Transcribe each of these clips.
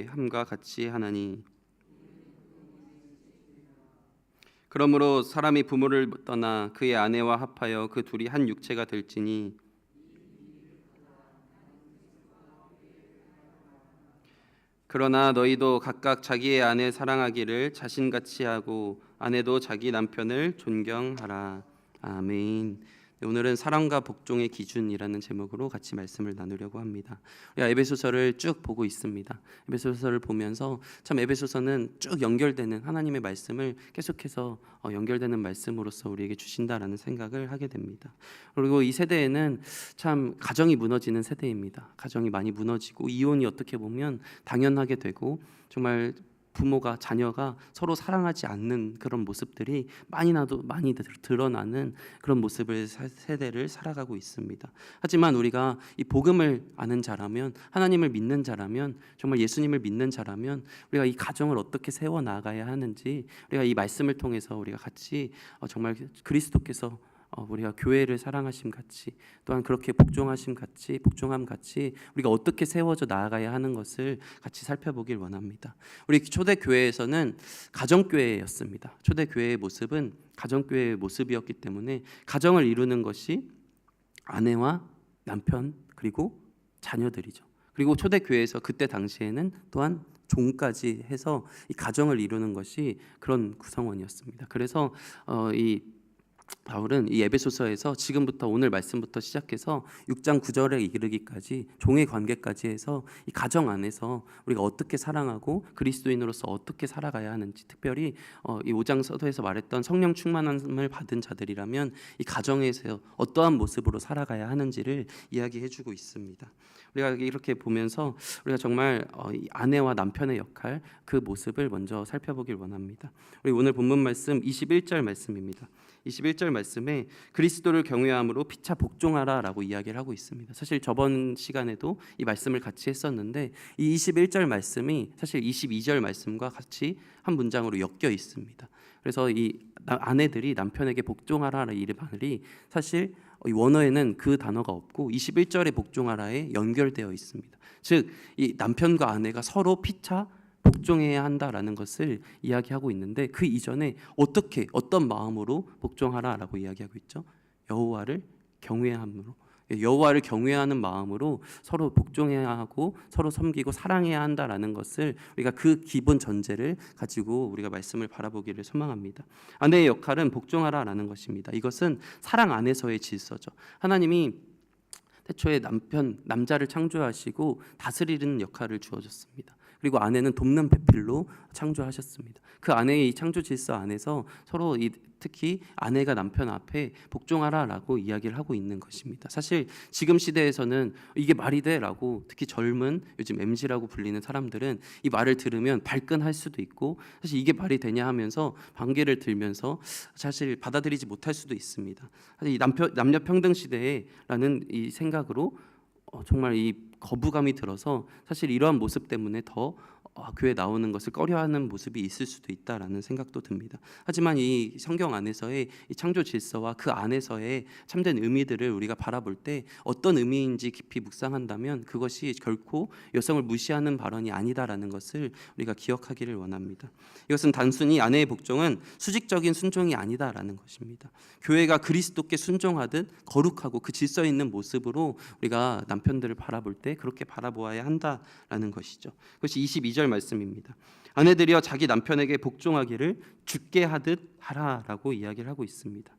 함과 같이 하나니 그러므로 사람이 부모를 떠나 그의 아내와 합하여 그 둘이 한 육체가 될지니 그러나 너희도 각각 자기의 아내 사랑하기를 자신같이 하고 아내도 자기 남편을 존경하라. 아멘. 네, 오늘은 사랑과 복종의 기준이라는 제목으로 같이 말씀을 나누려고 합니다. 우리가 에베소서를 쭉 보고 있습니다. 에베소서를 보면서 참 에베소서는 쭉 연결되는 하나님의 말씀을 계속해서 연결되는 말씀으로서 우리에게 주신다라는 생각을 하게 됩니다. 그리고 이 세대에는 참 가정이 무너지는 세대입니다. 가정이 많이 무너지고 이혼이 어떻게 보면 당연하게 되고 정말 부모가 자녀가 서로 사랑하지 않는 그런 모습들이 많이 드러나는 그런 모습을 세대를 살아가고 있습니다. 하지만 우리가 이 복음을 아는 자라면, 하나님을 믿는 자라면, 정말 예수님을 믿는 자라면 우리가 이 가정을 어떻게 세워 나가야 하는지 우리가 이 말씀을 통해서 우리가 같이 정말 그리스도께서 우리가 교회를 사랑하심 같이 또한 그렇게 복종함 같이 우리가 어떻게 세워져 나아가야 하는 것을 같이 살펴보길 원합니다. 우리 초대교회에서는 가정교회였습니다. 초대교회의 모습은 가정교회의 모습이었기 때문에 가정을 이루는 것이 아내와 남편 그리고 자녀들이죠. 그리고 초대교회에서 그때 당시에는 또한 종까지 해서 이 가정을 이루는 것이 그런 구성원이었습니다. 그래서 이 바울은 이 에베소서에서 지금부터 오늘 말씀부터 시작해서 6장 9절에 이르기까지 종의 관계까지 해서 이 가정 안에서 우리가 어떻게 사랑하고 그리스도인으로서 어떻게 살아가야 하는지, 특별히 이 5장 서도에서 말했던 성령 충만함을 받은 자들이라면 이 가정에서 어떠한 모습으로 살아가야 하는지를 이야기해주고 있습니다. 우리가 이렇게 보면서 우리가 정말 이 아내와 남편의 역할, 그 모습을 먼저 살펴보길 원합니다. 우리 오늘 본문 말씀 21절 말씀입니다. 21절 말씀에 그리스도를 경외함으로 피차 복종하라라고 이야기를 하고 있습니다. 사실 저번 시간에도 이 말씀을 같이 했었는데 이 21절 말씀이 사실 22절 말씀과 같이 한 문장으로 엮여 있습니다. 그래서 이 아내들이 남편에게 복종하라라는 이 말이 사실 원어에는 그 단어가 없고 21절에 복종하라에 연결되어 있습니다. 즉 이 남편과 아내가 서로 피차 복종해야 한다라는 것을 이야기하고 있는데 그 이전에 어떤 마음으로 복종하라라고 이야기하고 있죠. 여호와를 경외함으로, 여호와를 경외하는 마음으로 서로 복종해야 하고 서로 섬기고 사랑해야 한다라는 것을 우리가 그 기본 전제를 가지고 우리가 말씀을 바라보기를 소망합니다. 아내의 역할은 복종하라라는 것입니다. 이것은 사랑 안에서의 질서죠. 하나님이 태초에 남자를 창조하시고 다스리는 역할을 주어졌습니다. 그리고 아내는 돕는 배필로 창조하셨습니다. 그 아내의 이 창조 질서 안에서 서로 특히 아내가 남편 앞에 복종하라라고 이야기를 하고 있는 것입니다. 사실 지금 시대에서는 이게 말이 돼라고 특히 젊은 요즘 MZ라고 불리는 사람들은 이 말을 들으면 발끈할 수도 있고 사실 이게 말이 되냐 하면서 반개를 들면서 사실 받아들이지 못할 수도 있습니다. 사실 이 남녀 평등 시대라는 이 생각으로 정말 이 거부감이 들어서 사실 이러한 모습 때문에 더 교회 나오는 것을 꺼려하는 모습이 있을 수도 있다라는 생각도 듭니다. 하지만 이 성경 안에서의 이 창조 질서와 그 안에서의 참된 의미들을 우리가 바라볼 때 어떤 의미인지 깊이 묵상한다면 그것이 결코 여성을 무시하는 발언이 아니다라는 것을 우리가 기억하기를 원합니다. 이것은 단순히 아내의 복종은 수직적인 순종이 아니다라는 것입니다. 교회가 그리스도께 순종하듯 거룩하고 그 질서 있는 모습으로 우리가 남편들을 바라볼 때 그렇게 바라보아야 한다라는 것이죠. 그것이 22절 말씀입니다. 아내들이여 자기 남편에게 복종하기를 주께 하듯 하라라고 이야기를 하고 있습니다.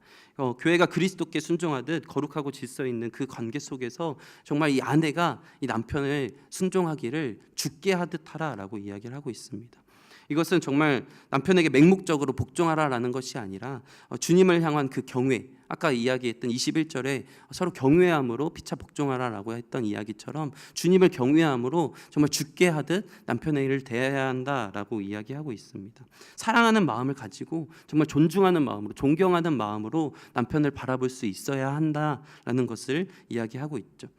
교회가 그리스도께 순종하듯 거룩하고 질서 있는 그 관계 속에서 정말 이 아내가 이 남편을 순종하기를 주께 하듯 하라라고 이야기를 하고 있습니다. 이것은 정말 남편에게 맹목적으로 복종하라라는 것이 아니라 주님을 향한 그 경외, 아까 이야기했던 21절에 서로 경외함으로 피차 복종하라라고 했던 이야기처럼 주님을 경외함으로 정말 주께 하듯 남편의 일을 대해야 한다라고 이야기하고 있습니다. 사랑하는 마음을 가지고 정말 존중하는 마음으로, 존경하는 마음으로 남편을 바라볼 수 있어야 한다라는 것을 이야기하고 있죠.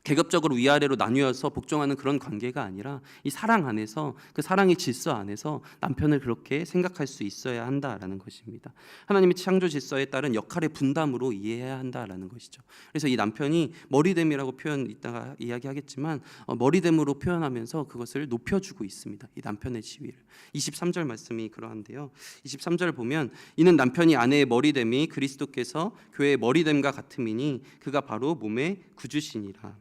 계급적으로 위아래로 나뉘어서 복종하는 그런 관계가 아니라 이 사랑 안에서, 그 사랑의 질서 안에서 남편을 그렇게 생각할 수 있어야 한다라는 것입니다. 하나님의 창조 질서에 따른 역할의 분담으로 이해해야 한다라는 것이죠. 그래서 이 남편이 머리됨이라고 표현 이따가 이야기하겠지만 머리됨으로 표현하면서 그것을 높여주고 있습니다. 이 남편의 지위를. 23절 말씀이 그러한데요. 23절 보면 이는 남편이 아내의 머리됨이 그리스도께서 교회의 머리됨과 같음이니 그가 바로 몸의 구주시니라.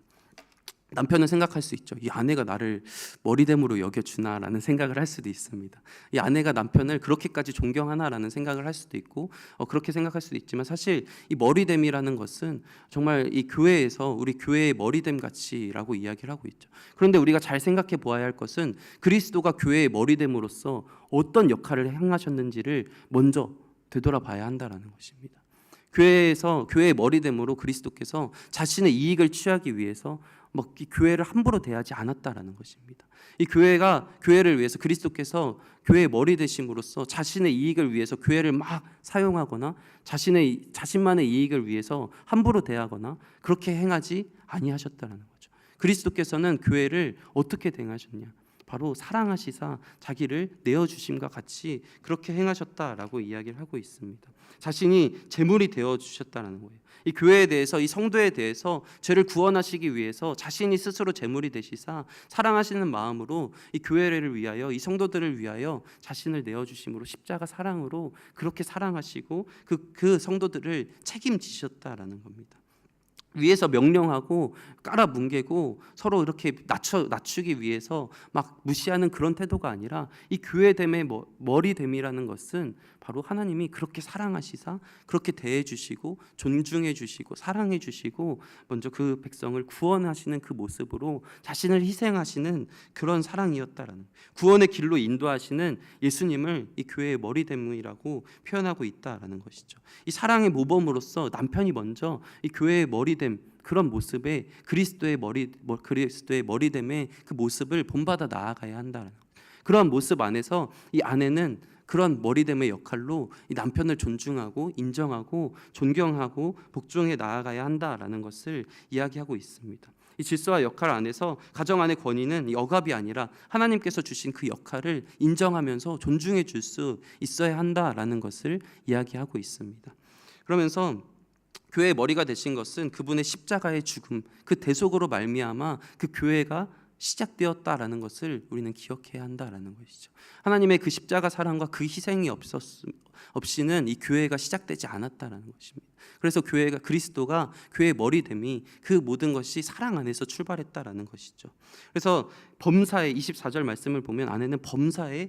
남편은 생각할 수 있죠. 이 아내가 나를 머리됨으로 여겨주나라는 생각을 할 수도 있습니다. 이 아내가 남편을 그렇게까지 존경하나라는 생각을 할 수도 있고 그렇게 생각할 수도 있지만 사실 이 머리됨이라는 것은 정말 이 교회에서 우리 교회의 머리됨 같이라고 이야기를 하고 있죠. 그런데 우리가 잘 생각해 보아야 할 것은 그리스도가 교회의 머리됨으로서 어떤 역할을 행하셨는지를 먼저 되돌아봐야 한다라는 것입니다. 교회에서 교회의 머리됨으로 그리스도께서 자신의 이익을 취하기 위해서 이 교회를 함부로 대하지 않았다라는 것입니다. 이 교회를 위해서 그리스도께서 교회의 머리 되심으로써 자신의 이익을 위해서 교회를 막 사용하거나 자신만의 이익을 위해서 함부로 대하거나 그렇게 행하지 아니하셨다라는 거죠. 그리스도께서는 교회를 어떻게 대하셨냐? 바로 사랑하시사 자기를 내어주심과 같이 그렇게 행하셨다라고 이야기를 하고 있습니다. 자신이 제물이 되어주셨다는 거예요. 이 교회에 대해서, 이 성도에 대해서 죄를 구원하시기 위해서 자신이 스스로 제물이 되시사 사랑하시는 마음으로 이 교회를 위하여, 이 성도들을 위하여 자신을 내어주심으로 십자가 사랑으로 그렇게 사랑하시고 그 성도들을 책임지셨다라는 겁니다. 위에서 명령하고 깔아뭉개고 서로 이렇게 낮추기 위해서 막 무시하는 그런 태도가 아니라 이 교회됨의 머리됨이라는 것은 바로 하나님이 그렇게 사랑하시사 그렇게 대해 주시고 존중해 주시고 사랑해 주시고 먼저 그 백성을 구원하시는 그 모습으로 자신을 희생하시는 그런 사랑이었다라는, 구원의 길로 인도하시는 예수님을 이 교회의 머리됨이라고 표현하고 있다라는 것이죠. 이 사랑의 모범으로서 남편이 먼저 이 교회의 머리됨, 그런 모습에 그리스도의 머리됨의 그 모습을 본받아 나아가야 한다는, 그런 모습 안에서 이 아내는 그런 머리됨의 역할로 이 남편을 존중하고 인정하고 존경하고 복종해 나아가야 한다라는 것을 이야기하고 있습니다. 이 질서와 역할 안에서 가정 안의 권위는 이 억압이 아니라 하나님께서 주신 그 역할을 인정하면서 존중해 줄 수 있어야 한다라는 것을 이야기하고 있습니다. 그러면서 교회의 머리가 되신 것은 그분의 십자가의 죽음, 그 대속으로 말미암아 그 교회가 시작되었다라는 것을 우리는 기억해야 한다라는 것이죠. 하나님의 그 십자가 사랑과 그 희생이 없이는 이 교회가 시작되지 않았다라는 것입니다. 그래서 그리스도가 교회의 머리됨이 그 모든 것이 사랑 안에서 출발했다라는 것이죠. 그래서 범사에 24절 말씀을 보면 아내는 범사에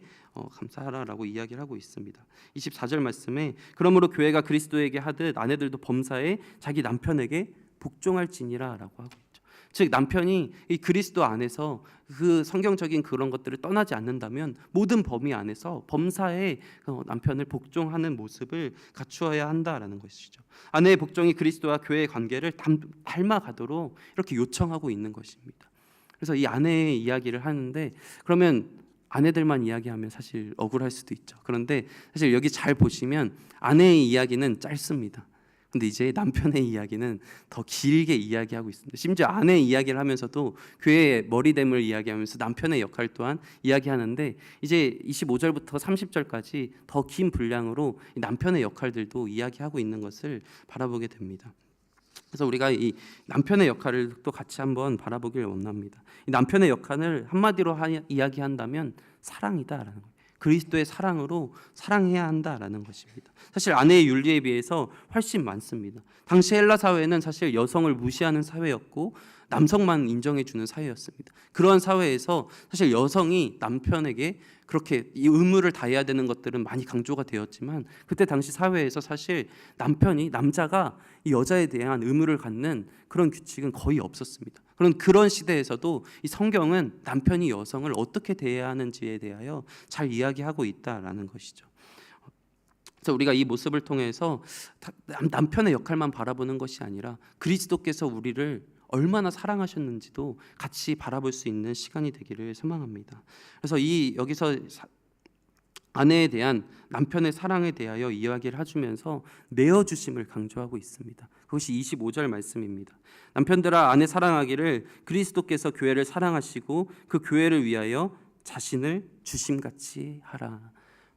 감사하라라고 이야기를 하고 있습니다. 24절 말씀에 그러므로 교회가 그리스도에게 하듯 아내들도 범사에 자기 남편에게 복종할지니라라고 하고 있죠. 즉 남편이 이 그리스도 안에서 그 성경적인 그런 것들을 떠나지 않는다면 모든 범위 안에서 범사에 남편을 복종하는 모습을 갖추어야 한다라는 것이죠. 아내의 복종이 그리스도와 교회의 관계를 닮아가도록 이렇게 요청하고 있는 것입니다. 그래서 이 아내의 이야기를 하는데, 그러면 아내들만 이야기하면 사실 억울할 수도 있죠. 그런데 사실 여기 잘 보시면 아내의 이야기는 짧습니다. 근데 이제 남편의 이야기는 더 길게 이야기하고 있습니다. 심지어 아내의 이야기를 하면서도 교회의 머리됨을 이야기하면서 남편의 역할 또한 이야기하는데, 이제 25절부터 30절까지 더 긴 분량으로 남편의 역할들도 이야기하고 있는 것을 바라보게 됩니다. 그래서 우리가 이 남편의 역할을 또 같이 한번 바라보길 원합니다. 이 남편의 역할을 한마디로 이야기한다면 사랑이다라는 거예요. 그리스도의 사랑으로 사랑해야 한다라는 것입니다. 사실 아내의 윤리에 비해서 훨씬 많습니다. 당시 헬라 사회는 사실 여성을 무시하는 사회였고 남성만 인정해주는 사회였습니다. 그런 사회에서 사실 여성이 남편에게 그렇게 이 의무를 다해야 되는 것들은 많이 강조가 되었지만, 그때 당시 사회에서 사실 남자가 이 여자에 대한 의무를 갖는 그런 규칙은 거의 없었습니다. 그런 시대에서도 이 성경은 남편이 여성을 어떻게 대해야 하는지에 대하여 잘 이야기하고 있다라는 것이죠. 그래서 우리가 이 모습을 통해서 남편의 역할만 바라보는 것이 아니라 그리스도께서 우리를 얼마나 사랑하셨는지도 같이 바라볼 수 있는 시간이 되기를 소망합니다. 그래서 여기서 아내에 대한 남편의 사랑에 대하여 이야기를 해주면서 내어주심을 강조하고 있습니다. 그것이 25절 말씀입니다. 남편들아 아내 사랑하기를 그리스도께서 교회를 사랑하시고 그 교회를 위하여 자신을 주심같이 하라.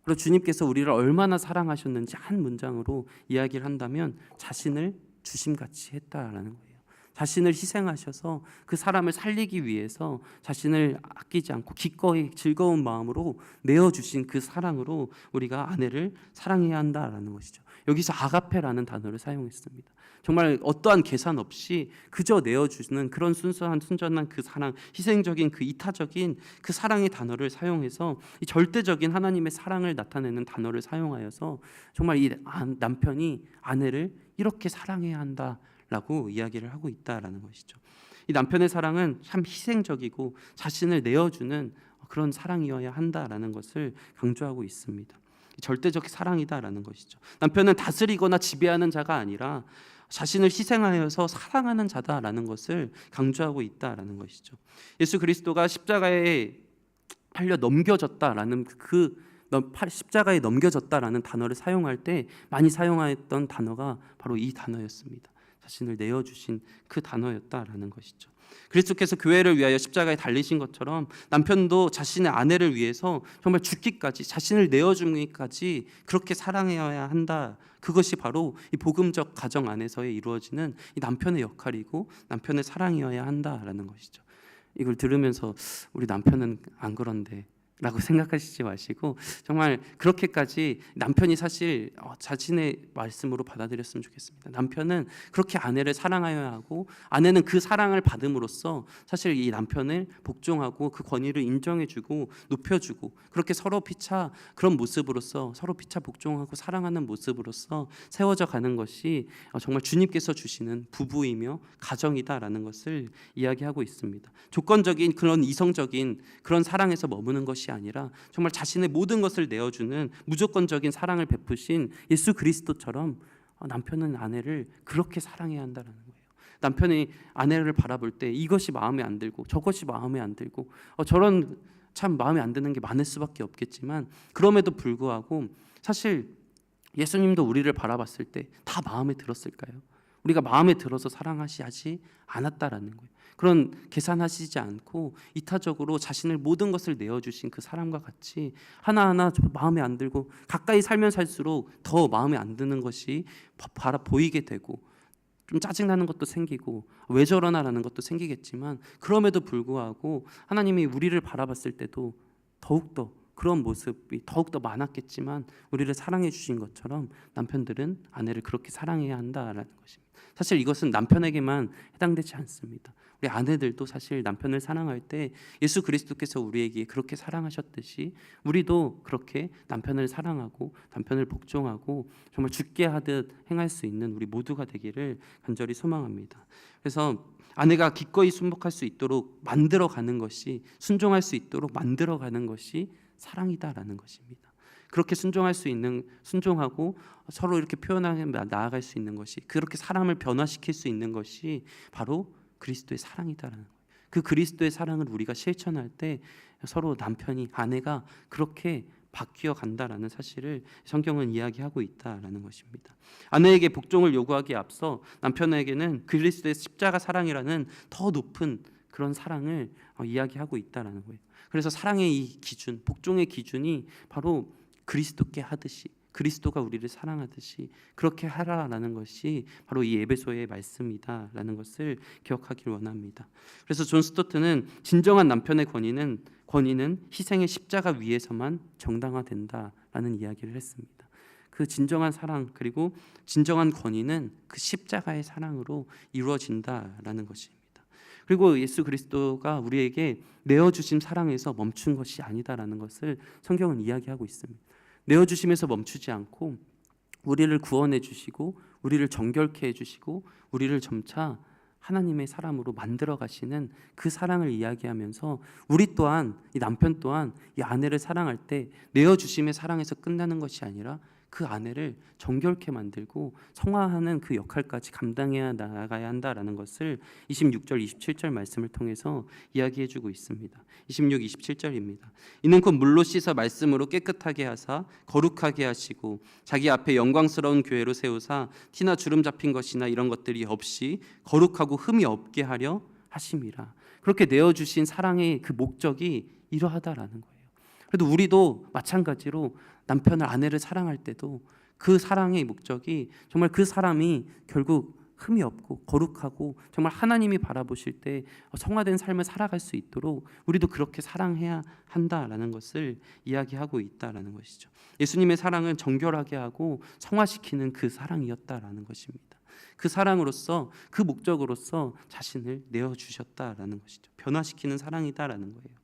그리고 주님께서 우리를 얼마나 사랑하셨는지 한 문장으로 이야기를 한다면 자신을 주심같이 했다라는 거예요. 자신을 희생하셔서 그 사람을 살리기 위해서 자신을 아끼지 않고 기꺼이 즐거운 마음으로 내어주신 그 사랑으로 우리가 아내를 사랑해야 한다라는 것이죠. 여기서 아가페라는 단어를 사용했습니다. 정말 어떠한 계산 없이 그저 내어주는 그런 순전한 그 사랑, 희생적인 그 이타적인 그 사랑의 단어를 사용해서 이 절대적인 하나님의 사랑을 나타내는 단어를 사용하여서 정말 이 남편이 아내를 이렇게 사랑해야 한다라고 이야기를 하고 있다라는 것이죠. 이 남편의 사랑은 참 희생적이고 자신을 내어주는 그런 사랑이어야 한다라는 것을 강조하고 있습니다. 절대적 사랑이다라는 것이죠. 남편은 다스리거나 지배하는 자가 아니라 자신을 희생하여서 사랑하는 자다라는 것을 강조하고 있다라는 것이죠. 예수 그리스도가 십자가에 팔려 넘겨졌다라는 십자가에 넘겨졌다라는 단어를 사용할 때 많이 사용했던 단어가 바로 이 단어였습니다. 자신을 내어주신 그 단어였다라는 것이죠. 그리스도께서 교회를 위하여 십자가에 달리신 것처럼 남편도 자신의 아내를 위해서 정말 죽기까지, 자신을 내어주기까지 그렇게 사랑해야 한다. 그것이 바로 이 복음적 가정 안에서의 이루어지는 이 남편의 역할이고 남편의 사랑이어야 한다라는 것이죠. 이걸 들으면서 우리 남편은 안 그런데 라고 생각하시지 마시고 정말 그렇게까지 남편이 사실 자신의 말씀으로 받아들였으면 좋겠습니다. 남편은 그렇게 아내를 사랑하여야 하고 아내는 그 사랑을 받음으로써 사실 이 남편을 복종하고 그 권위를 인정해주고 높여주고 그렇게 서로 피차 그런 모습으로서 서로 피차 복종하고 사랑하는 모습으로서 세워져 가는 것이 정말 주님께서 주시는 부부이며 가정이다라는 것을 이야기하고 있습니다. 조건적인 그런 이성적인 그런 사랑에서 머무는 것이 아니라 정말 자신의 모든 것을 내어주는 무조건적인 사랑을 베푸신 예수 그리스도처럼 남편은 아내를 그렇게 사랑해야 한다는 거예요. 남편이 아내를 바라볼 때 이것이 마음에 안 들고 저것이 마음에 안 들고 저런 참 마음에 안 드는 게 많을 수밖에 없겠지만 그럼에도 불구하고 사실 예수님도 우리를 바라봤을 때 다 마음에 들었을까요? 우리가 마음에 들어서 사랑하시지 않았다라는 거예요. 그런 계산하시지 않고 이타적으로 자신을 모든 것을 내어주신 그 사람과 같이 하나하나 마음에 안 들고 가까이 살면 살수록 더 마음에 안 드는 것이 보이게 되고 좀 짜증나는 것도 생기고 왜 저러나라는 것도 생기겠지만 그럼에도 불구하고 하나님이 우리를 바라봤을 때도 더욱더 그런 모습이 더욱더 많았겠지만 우리를 사랑해 주신 것처럼 남편들은 아내를 그렇게 사랑해야 한다라는 것입니다. 사실 이것은 남편에게만 해당되지 않습니다. 우리 아내들도 사실 남편을 사랑할 때 예수 그리스도께서 우리에게 그렇게 사랑하셨듯이 우리도 그렇게 남편을 사랑하고 남편을 복종하고 정말 죽게 하듯 행할 수 있는 우리 모두가 되기를 간절히 소망합니다. 그래서 아내가 기꺼이 순복할 수 있도록 만들어가는 것이 순종할 수 있도록 만들어가는 것이 사랑이다라는 것입니다. 그렇게 순종할 수 있는 순종하고 서로 이렇게 표현하며 나아갈 수 있는 것이 그렇게 사람을 변화시킬 수 있는 것이 바로 그리스도의 사랑이다라는 거예요. 그 그리스도의 사랑을 우리가 실천할 때 서로 남편이 아내가 그렇게 바뀌어 간다라는 사실을 성경은 이야기하고 있다라는 것입니다. 아내에게 복종을 요구하기에 앞서 남편에게는 그리스도의 십자가 사랑이라는 더 높은 그런 사랑을 이야기하고 있다라는 거예요. 그래서 사랑의 이 기준, 복종의 기준이 바로 그리스도께 하듯이 그리스도가 우리를 사랑하듯이 그렇게 하라라는 것이 바로 이 에베소의 말씀이다라는 것을 기억하길 원합니다. 그래서 존 스토트는 진정한 남편의 권위는 희생의 십자가 위에서만 정당화된다라는 이야기를 했습니다. 그 진정한 사랑 그리고 진정한 권위는 그 십자가의 사랑으로 이루어진다라는 것입니다. 그리고 예수 그리스도가 우리에게 내어주신 사랑에서 멈춘 것이 아니다라는 것을 성경은 이야기하고 있습니다. 내어주심에서 멈추지 않고 우리를 구원해 주시고 우리를 정결케 해주시고 우리를 점차 하나님의 사람으로 만들어 가시는 그 사랑을 이야기하면서 우리 또한 이 남편 또한 이 아내를 사랑할 때 내어주심의 사랑에서 끝나는 것이 아니라 그 아내를 정결케 만들고 성화하는 그 역할까지 감당해야 나가야 한다라는 것을 26절 27절 말씀을 통해서 이야기해주고 있습니다. 26, 27절입니다. 이는 곧 물로 씻어 말씀으로 깨끗하게 하사 거룩하게 하시고 자기 앞에 영광스러운 교회로 세우사 티나 주름 잡힌 것이나 이런 것들이 없이 거룩하고 흠이 없게 하려 하심이라. 그렇게 내어주신 사랑의 그 목적이 이러하다라는 거예요. 그래도 우리도 마찬가지로 남편을 아내를 사랑할 때도 그 사랑의 목적이 정말 그 사람이 결국 흠이 없고 거룩하고 정말 하나님이 바라보실 때 성화된 삶을 살아갈 수 있도록 우리도 그렇게 사랑해야 한다라는 것을 이야기하고 있다라는 것이죠. 예수님의 사랑은 정결하게 하고 성화시키는 그 사랑이었다라는 것입니다. 그 사랑으로서 그 목적으로서 자신을 내어주셨다라는 것이죠. 변화시키는 사랑이다라는 거예요.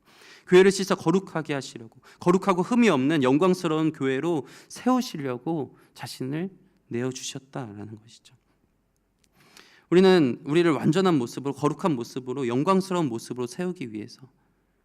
교회를 씻어 거룩하게 하시려고, 거룩하고 흠이 없는 영광스러운 교회로 세우시려고 자신을 내어주셨다라는 것이죠. 우리는 우리를 완전한 모습으로, 거룩한 모습으로, 영광스러운 모습으로 세우기 위해서,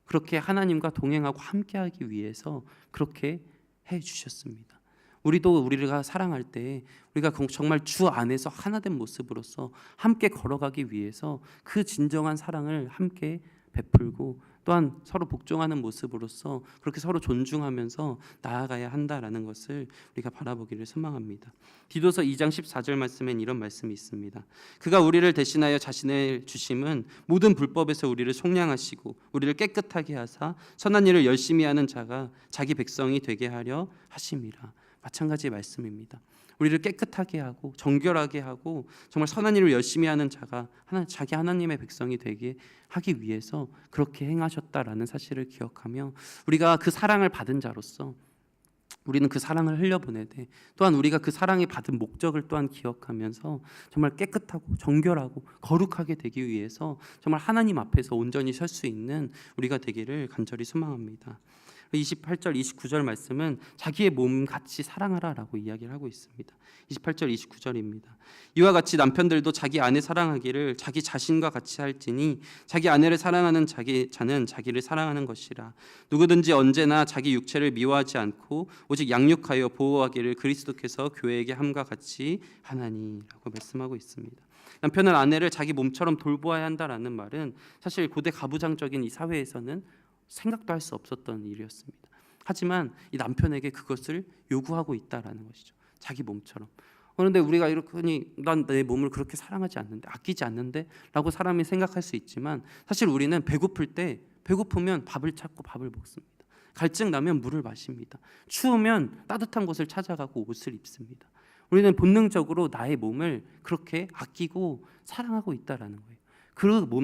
그렇게 하나님과 동행하고 함께하기 위해서 그렇게 해주셨습니다. 우리도 우리가 사랑할 때 우리가 정말 주 안에서 하나된 모습으로서 함께 걸어가기 위해서 그 진정한 사랑을 함께 베풀고 또한 서로 복종하는 모습으로서 그렇게 서로 존중하면서 나아가야 한다라는 것을 우리가 바라보기를 소망합니다. 디도서 2장 14절 말씀엔 이런 말씀이 있습니다. 그가 우리를 대신하여 자신을 주심은 모든 불법에서 우리를 속량하시고 우리를 깨끗하게 하사 선한 일을 열심히 하는 자가 자기 백성이 되게 하려 하심이라. 마찬가지의 말씀입니다. 우리를 깨끗하게 하고 정결하게 하고 정말 선한 일을 열심히 하는 자가 자기 하나님의 백성이 되게 하기 위해서 그렇게 행하셨다라는 사실을 기억하며 우리가 그 사랑을 받은 자로서 우리는 그 사랑을 흘려보내되 또한 우리가 그 사랑이 받은 목적을 또한 기억하면서 정말 깨끗하고 정결하고 거룩하게 되기 위해서 정말 하나님 앞에서 온전히 설 수 있는 우리가 되기를 간절히 소망합니다. 28절 29절 말씀은 자기의 몸 같이 사랑하라라고 이야기를 하고 있습니다. 28절 29절입니다. 이와 같이 남편들도 자기 아내 사랑하기를 자기 자신과 같이 할지니 자기 아내를 사랑하는 자는 자기를 사랑하는 것이라. 누구든지 언제나 자기 육체를 미워하지 않고 오직 양육하여 보호하기를 그리스도께서 교회에게 함과 같이 하나니라고 말씀하고 있습니다. 남편은 아내를 자기 몸처럼 돌보아야 한다라는 말은 사실 고대 가부장적인 이 사회에서는 생각도 할 수 없었던 일이었습니다. 하지만 이 남편에게 그것을 요구하고 있다라는 것이죠. 자기 몸처럼. 그런데 우리가 이렇게 난 내 몸을 그렇게 사랑하지 않는데, 아끼지 않는데 라고 사람이 생각할 수 있지만 사실 우리는 배고프면 밥을 찾고 밥을 먹습니다. 갈증 나면 물을 마십니다. 추우면 따뜻한 곳을 찾아가고 옷을 입습니다. 우리는 본능적으로 나의 몸을 그렇게 아끼고 사랑하고 있다라는 거예요.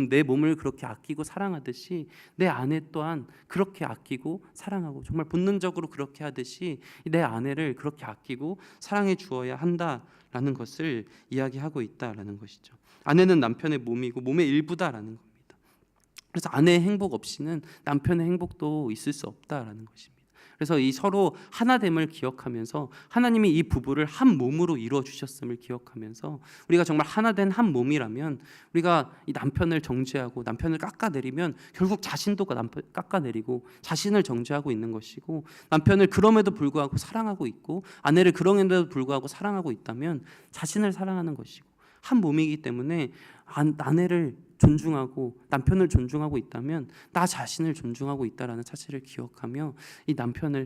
내 몸을 그렇게 아끼고 사랑하듯이 내 아내 또한 그렇게 아끼고 사랑하고 정말 본능적으로 그렇게 하듯이 내 아내를 그렇게 아끼고 사랑해 주어야 한다라는 것을 이야기하고 있다라는 것이죠. 아내는 남편의 몸이고 몸의 일부다라는 겁니다. 그래서 아내의 행복 없이는 남편의 행복도 있을 수 없다라는 것입니다. 그래서 이 서로 하나됨을 기억하면서 하나님이 이 부부를 한 몸으로 이루어 주셨음을 기억하면서 우리가 정말 하나된 한 몸이라면 우리가 이 남편을 정죄하고 남편을 깎아내리면 결국 자신도 깎아내리고 자신을 정죄하고 있는 것이고, 남편을 그럼에도 불구하고 사랑하고 있고 아내를 그럼에도 불구하고 사랑하고 있다면 자신을 사랑하는 것이고, 한 몸이기 때문에 아내를 존중하고 남편을 존중하고 있다면 나 자신을 존중하고 있다라는 사실을 기억하며 이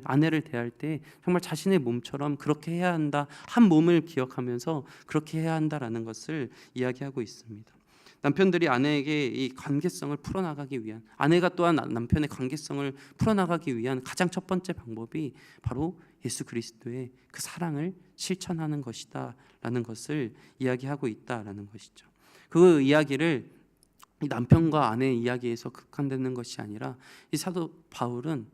아내를 대할 때 정말 자신의 몸처럼 그렇게 해야 한다, 한 몸을 기억하면서 그렇게 해야 한다라는 것을 이야기하고 있습니다. 남편들이 아내에게 이 관계성을 풀어나가기 위한, 아내가 또한 남편의 관계성을 풀어나가기 위한 가장 첫 번째 방법이 바로 예수 그리스도의 그 사랑을 실천하는 것이다 라는 것을 이야기하고 있다라는 것이죠. 그 이야기를 이 남편과 아내의 이야기에서 국한되는 것이 아니라 이 사도 바울은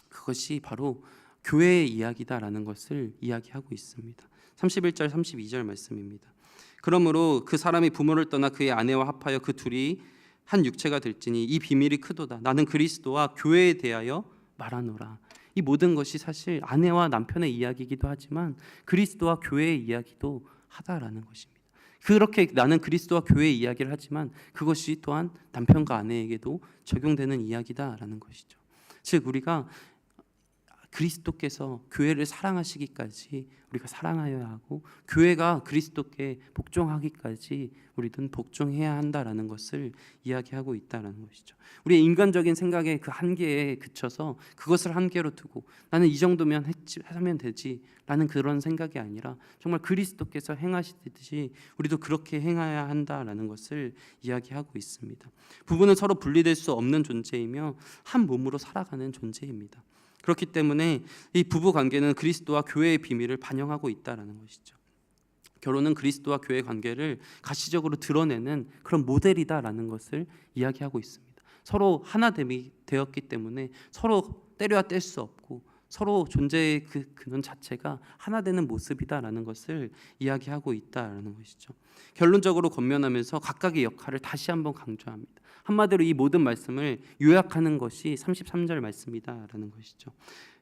그것이 바로 교회의 이야기다라는 것을 이야기하고 있습니다. 31절 32절 말씀입니다. 그러므로 그 사람이 부모를 떠나 그의 아내와 합하여 그 둘이 한 육체가 될지니 이 비밀이 크도다. 나는 그리스도와 교회에 대하여 말하노라. 이 모든 것이 사실 아내와 남편의 이야기이기도 하지만 그리스도와 교회의 이야기도 하다라는 것입니다. 그렇게 나는 그리스도와 교회의 이야기를 하지만 그것이 또한 남편과 아내에게도 적용되는 이야기다라는 것이죠. 즉 우리가 그리스도께서 교회를 사랑하시기까지 우리가 사랑하여야 하고, 교회가 그리스도께 복종하기까지 우리는 복종해야 한다라는 것을 이야기하고 있다라는 것이죠. 우리의 인간적인 생각의 그 한계에 그쳐서 그것을 한계로 두고 나는 이 정도면 하면 되지라는 그런 생각이 아니라 정말 그리스도께서 행하시듯이 우리도 그렇게 행해야 한다라는 것을 이야기하고 있습니다. 부부는 서로 분리될 수 없는 존재이며 한 몸으로 살아가는 존재입니다. 그렇기 때문에 이 부부 관계는 그리스도와 교회의 비밀을 반영하고 있다라는 것이죠. 결혼은 그리스도와 교회 관계를 가시적으로 드러내는 그런 모델이다라는 것을 이야기하고 있습니다. 서로 하나 되었기 때문에 서로 때려야 뗄 수 없고 서로 존재의 그 근원 자체가 하나 되는 모습이다라는 것을 이야기하고 있다라는 것이죠. 결론적으로 권면하면서 각각의 역할을 다시 한번 강조합니다. 한마디로 이 모든 말씀을 요약하는 것이 33절 말씀이다라는 것이죠.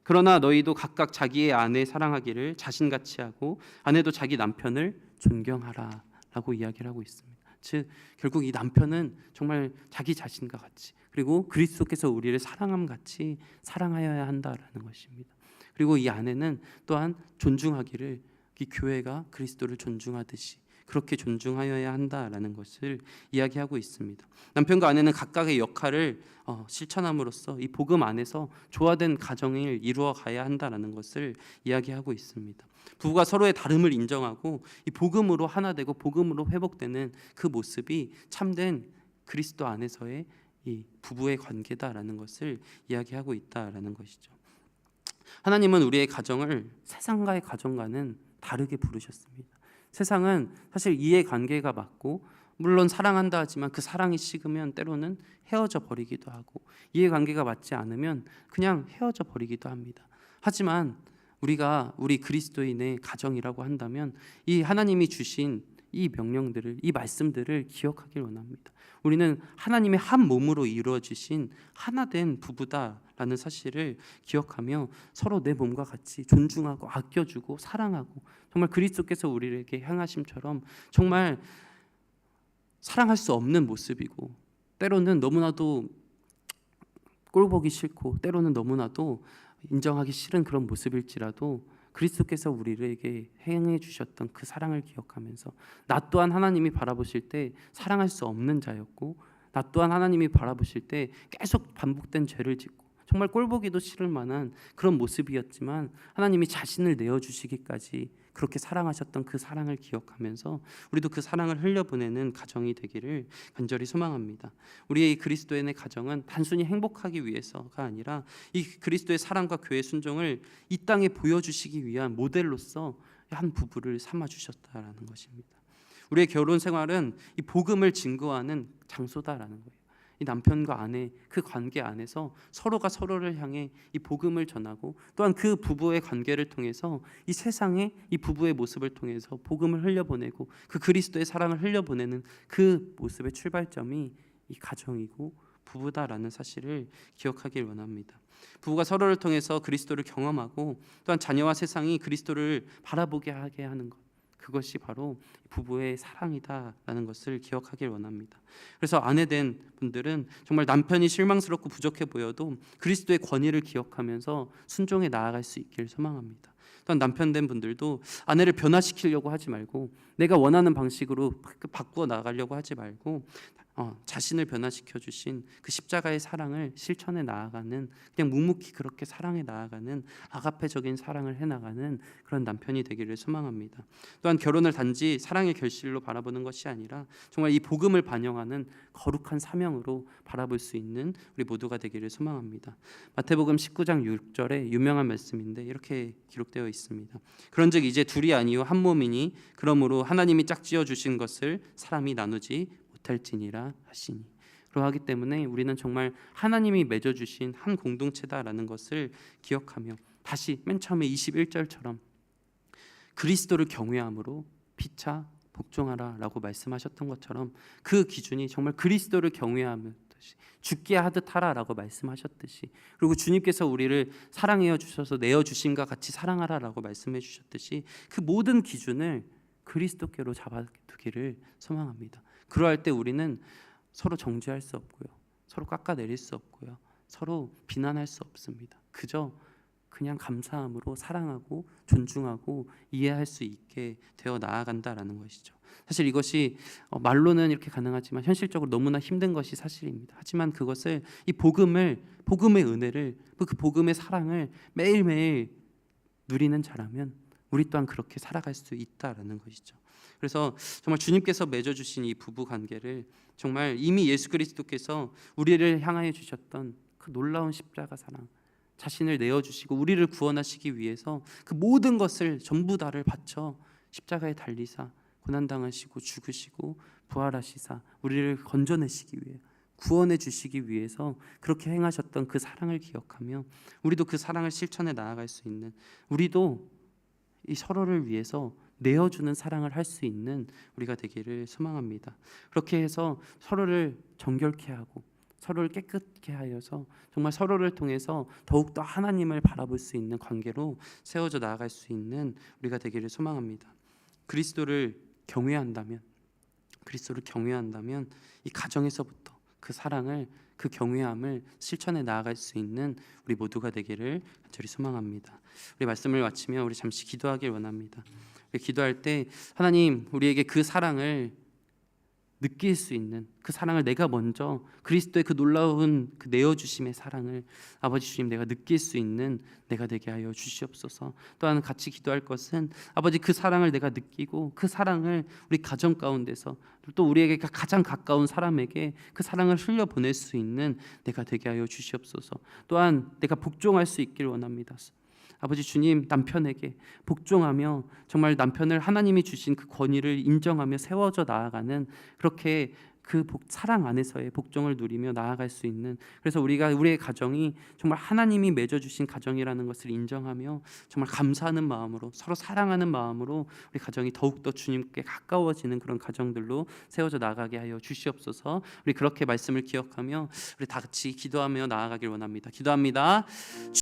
그러나 너희도 각각 자기의 아내 사랑하기를 자신같이 하고 아내도 자기 남편을 존경하라 라고 이야기를 하고 있습니다. 즉 결국 이 남편은 정말 자기 자신과 같이, 그리고 그리스도께서 우리를 사랑함 같이 사랑하여야 한다라는 것입니다. 그리고 이 아내는 또한 존중하기를 이 교회가 그리스도를 존중하듯이 그렇게 존중하여야 한다라는 것을 이야기하고 있습니다. 남편과 아내는 각각의 역할을 실천함으로써 이 복음 안에서 조화된 가정을 이루어 가야 한다라는 것을 이야기하고 있습니다. 부부가 서로의 다름을 인정하고 이 복음으로 하나 되고 복음으로 회복되는 그 모습이 참된 그리스도 안에서의 이 부부의 관계다라는 것을 이야기하고 있다라는 것이죠. 하나님은 우리의 가정을 세상과의 가정과는 다르게 부르셨습니다. 세상은 사실 이해관계가 맞고 물론 사랑한다 하지만 그 사랑이 식으면 때로는 헤어져 버리기도 하고, 이해관계가 맞지 않으면 그냥 헤어져 버리기도 합니다. 하지만 우리 그리스도인의 가정이라고 한다면 이 하나님이 주신 이 명령들을, 이 말씀들을 기억하길 원합니다. 우리는 하나님의 한 몸으로 이루어지신 하나된 부부다라는 사실을 기억하며 서로 내 몸과 같이 존중하고 아껴주고 사랑하고, 정말 그리스도께서 우리에게 향하심처럼 정말 사랑할 수 없는 모습이고, 때로는 너무나도 꼴보기 싫고 때로는 너무나도 인정하기 싫은 그런 모습일지라도 그리스도께서 우리에게 행해 주셨던 그 사랑을 기억하면서 나 또한 하나님이 바라보실 때 사랑할 수 없는 자였고, 나 또한 하나님이 바라보실 때 계속 반복된 죄를 짓고 정말 꼴보기도 싫을 만한 그런 모습이었지만 하나님이 자신을 내어주시기까지 그렇게 사랑하셨던 그 사랑을 기억하면서 우리도 그 사랑을 흘려보내는 가정이 되기를 간절히 소망합니다. 우리의 그리스도인의 가정은 단순히 행복하기 위해서가 아니라 이 그리스도의 사랑과 교회의 순종을 이 땅에 보여주시기 위한 모델로서 한 부부를 삼아주셨다라는 것입니다. 우리의 결혼 생활은 이 복음을 증거하는 장소다라는 거예요. 이 남편과 아내 그 관계 안에서 서로가 서로를 향해 이 복음을 전하고, 또한 그 부부의 관계를 통해서 이 세상에 이 부부의 모습을 통해서 복음을 흘려보내고 그 그리스도의 사랑을 흘려보내는 그 모습의 출발점이 이 가정이고 부부다라는 사실을 기억하길 원합니다. 부부가 서로를 통해서 그리스도를 경험하고 또한 자녀와 세상이 그리스도를 바라보게 하게 하는 것, 그것이 바로 부부의 사랑이다라는 것을 기억하길 원합니다. 그래서 아내된 분들은 정말 남편이 실망스럽고 부족해 보여도 그리스도의 권위를 기억하면서 순종해 나아갈 수 있기를 소망합니다. 또한 남편된 분들도 아내를 변화시키려고 하지 말고 내가 원하는 방식으로 바꾸어 나가려고 하지 말고 자신을 변화시켜 주신 그 십자가의 사랑을 실천해 나아가는, 그냥 묵묵히 그렇게 사랑해 나아가는 아가페적인 사랑을 해나가는 그런 남편이 되기를 소망합니다. 또한 결혼을 단지 사랑의 결실로 바라보는 것이 아니라 정말 이 복음을 반영하는 거룩한 사명으로 바라볼 수 있는 우리 모두가 되기를 소망합니다. 마태복음 19장 6절에 유명한 말씀인데 이렇게 기록되어 있습니다. 그런즉 이제 둘이 아니요 한 몸이니 그러므로 하나님이 짝지어 주신 것을 사람이 나누지 못할지니라 하시니. 그러하기 때문에 우리는 정말 하나님이 맺어주신 한 공동체다라는 것을 기억하며 다시 맨 처음에 21절처럼 그리스도를 경외함으로 피차 복종하라라고 말씀하셨던 것처럼 그 기준이 정말 그리스도를 경외하듯이 죽게 하듯 하라라고 말씀하셨듯이, 그리고 주님께서 우리를 사랑해 주셔서 내어 주신과 같이 사랑하라라고 말씀해 주셨듯이 그 모든 기준을 그리스도께로 잡아두기를 소망합니다. 그러할 때 우리는 서로 정죄할 수 없고요, 서로 깎아내릴 수 없고요, 서로 비난할 수 없습니다. 그저 그냥 감사함으로 사랑하고 존중하고 이해할 수 있게 되어 나아간다라는 것이죠. 사실 이것이 말로는 이렇게 가능하지만 현실적으로 너무나 힘든 것이 사실입니다. 하지만 그것을 이 복음의 은혜를, 그 복음의 사랑을 매일매일 누리는 자라면 우리 또한 그렇게 살아갈 수 있다라는 것이죠. 그래서 정말 주님께서 맺어주신 이 부부 관계를 정말 이미 예수 그리스도께서 우리를 향하여 주셨던 그 놀라운 십자가 사랑, 자신을 내어주시고 우리를 구원하시기 위해서 그 모든 것을 전부 다를 바쳐 십자가에 달리사 고난당하시고 죽으시고 부활하시사 우리를 건져내시기 위해, 구원해 주시기 위해서 그렇게 행하셨던 그 사랑을 기억하며 우리도 그 사랑을 실천해 나아갈 수 있는, 우리도 이 서로를 위해서 내어주는 사랑을 할 수 있는 우리가 되기를 소망합니다. 그렇게 해서 서로를 정결케 하고 서로를 깨끗게 하여서 정말 서로를 통해서 더욱더 하나님을 바라볼 수 있는 관계로 세워져 나아갈 수 있는 우리가 되기를 소망합니다. 그리스도를 경외한다면 이 가정에서부터 그 사랑을, 그 경외함을 실천해 나아갈 수 있는 우리 모두가 되기를 간절히 소망합니다. 우리 말씀을 마치며 우리 잠시 기도하길 원합니다. 우리 기도할 때 하나님, 우리에게 그 사랑을 느낄 수 있는, 그 사랑을 내가 먼저, 그리스도의 그 놀라운 그 내어주심의 사랑을 아버지 주님 내가 느낄 수 있는 내가 되게 하여 주시옵소서. 또한 같이 기도할 것은 아버지, 그 사랑을 내가 느끼고 그 사랑을 우리 가정 가운데서 또 우리에게 가장 가까운 사람에게 그 사랑을 흘려보낼 수 있는 내가 되게 하여 주시옵소서. 또한 내가 복종할 수 있길 원합니다. 아버지 주님, 남편에게 복종하며 정말 남편을 하나님이 주신 그 권위를 인정하며 세워져 나아가는, 그렇게 그 사랑 안에서의 복종을 누리며 나아갈 수 있는, 그래서 우리의 가정이 정말 하나님이 맺어주신 가정이라는 것을 인정하며 정말 감사하는 마음으로, 서로 사랑하는 마음으로 우리 가정이 더욱더 주님께 가까워지는 그런 가정들로 세워져 나가게 하여 주시옵소서. 우리 그렇게 말씀을 기억하며 우리 다 같이 기도하며 나아가길 원합니다. 기도합니다.